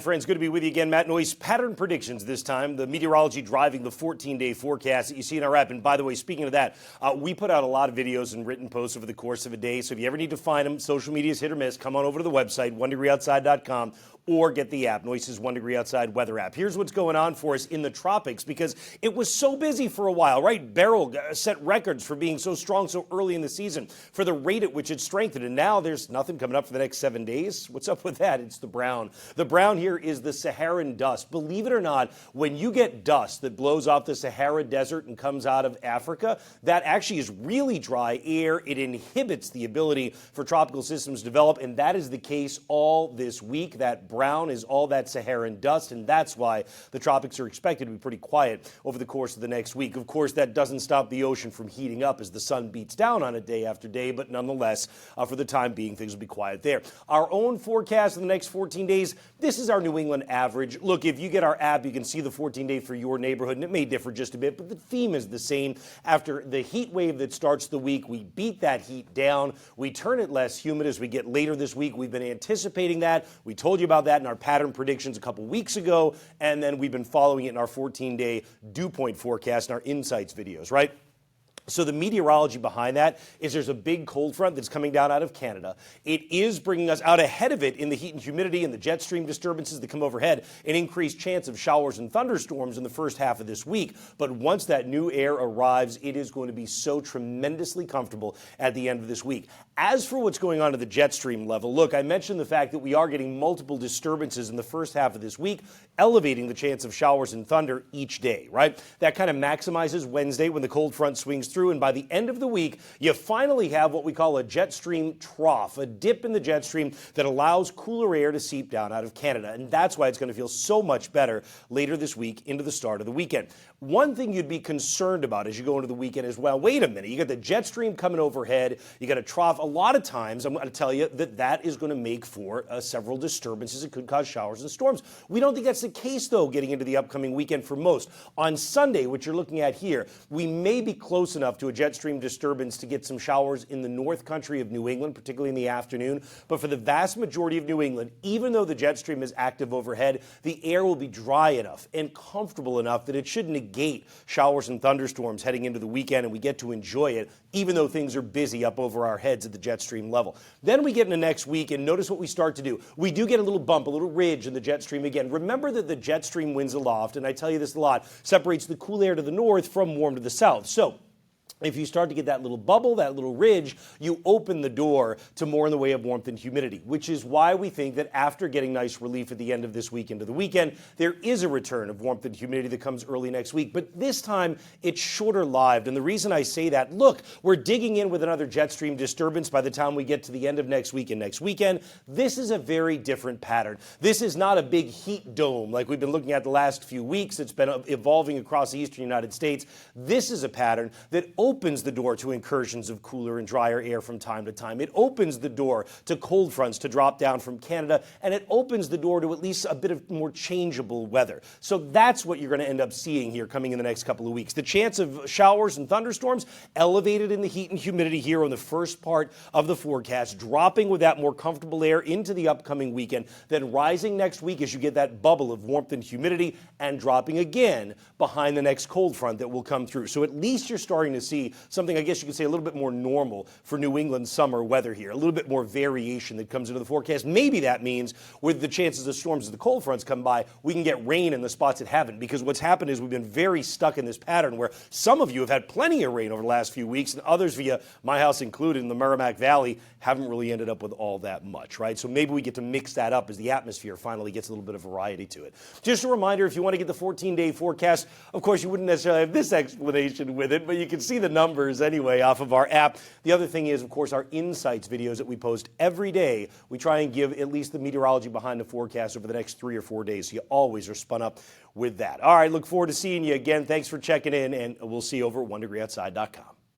Friends, good to be with you again. Matt Noyes, pattern predictions this time. The meteorology driving the 14-day forecast that you see in our app. And by the way, speaking of that, we put out a lot of videos and written posts over the course of a day. So if you ever need to find them, social media is hit or miss, come on over to the website, onedegreeoutside.com, or get the app, Noyes' 1 Degree Outside weather app. Here's what's going on for us in the tropics because it was so busy for a while, right? Beryl set records for being so strong so early in the season for the rate at which it strengthened. And now there's nothing coming up for the next 7 days. What's up with that? It's the brown. The brown here is the Saharan dust. Believe it or not, when you get dust that blows off the Sahara Desert and comes out of Africa, that actually is really dry air. It inhibits the ability for tropical systems to develop, and that is the case all this week. That brown is all that Saharan dust, and that's why the tropics are expected to be pretty quiet over the course of the next week. Of course, that doesn't stop the ocean from heating up as the sun beats down on it day after day, but nonetheless, for the time being, things will be quiet there. Our own forecast in the next 14 days, this is our New England average. Look, if you get our app, you can see the 14-day for your neighborhood, and it may differ just a bit, but the theme is the same. After the heat wave that starts the week, we beat that heat down. We turn it less humid as we get later this week. We've been anticipating that. We told you about that in our pattern predictions a couple weeks ago, and then we've been following it in our 14-day dew point forecast and our insights videos, right? So the meteorology behind that is there's a big cold front that's coming down out of Canada. It is bringing us out ahead of it in the heat and humidity and the jet stream disturbances that come overhead, an increased chance of showers and thunderstorms in the first half of this week. But once that new air arrives, it is going to be so tremendously comfortable at the end of this week. As for what's going on at the jet stream level, look, I mentioned the fact that we are getting multiple disturbances in the first half of this week, elevating the chance of showers and thunder each day, right? That kind of maximizes Wednesday when the cold front swings through. And by the end of the week, you finally have what we call a jet stream trough, a dip in the jet stream that allows cooler air to seep down out of Canada. And that's why it's going to feel so much better later this week into the start of the weekend. One thing you'd be concerned about as you go into the weekend is, well, wait a minute, you got the jet stream coming overhead, you got a trough. A lot of times, I'm going to tell you that is going to make for several disturbances. It could cause showers and storms. We don't think that's the case, though, getting into the upcoming weekend for most. On Sunday, which you're looking at here, we may be close enough to a jet stream disturbance to get some showers in the north country of New England, particularly in the afternoon. But for the vast majority of New England, even though the jet stream is active overhead, the air will be dry enough and comfortable enough that it should negate showers and thunderstorms heading into the weekend, and we get to enjoy it, even though things are busy up over our heads at the jet stream level. Then we get into next week, and notice what we start to do. We do get a little bump, a little ridge in the jet stream again. Remember that the jet stream winds aloft, and I tell you this a lot, separates the cool air to the north from warm to the south. So if you start to get that little bubble, that little ridge, you open the door to more in the way of warmth and humidity, which is why we think that after getting nice relief at the end of this week into the weekend, there is a return of warmth and humidity that comes early next week. But this time, it's shorter lived. And the reason I say that, look, we're digging in with another jet stream disturbance by the time we get to the end of next week and next weekend. This is a very different pattern. This is not a big heat dome like we've been looking at the last few weeks. It's been evolving across the eastern United States. This is a pattern that opens the door to incursions of cooler and drier air from time to time. It opens the door to cold fronts to drop down from Canada, and it opens the door to at least a bit of more changeable weather. So that's what you're going to end up seeing here coming in the next couple of weeks. The chance of showers and thunderstorms elevated in the heat and humidity here on the first part of the forecast, dropping with that more comfortable air into the upcoming weekend, then rising next week as you get that bubble of warmth and humidity, and dropping again behind the next cold front that will come through. So at least you're starting to see something, I guess you could say, a little bit more normal for New England summer weather here, a little bit more variation that comes into the forecast. Maybe that means with the chances of storms as the cold fronts come by, we can get rain in the spots that haven't, because what's happened is we've been very stuck in this pattern where some of you have had plenty of rain over the last few weeks, and others, via my house included in the Merrimack Valley, haven't really ended up with all that much, right? So maybe we get to mix that up as the atmosphere finally gets a little bit of variety to it. Just a reminder, if you want to get the 14-day forecast, of course, you wouldn't necessarily have this explanation with it, but you can see the numbers anyway off of our app. The other thing is, of course, our insights videos that we post every day. We try and give at least the meteorology behind the forecast over the next 3 or 4 days. So you always are spun up with that. All right, look forward to seeing you again. Thanks for checking in, and we'll see you over at onedegreeoutside.com.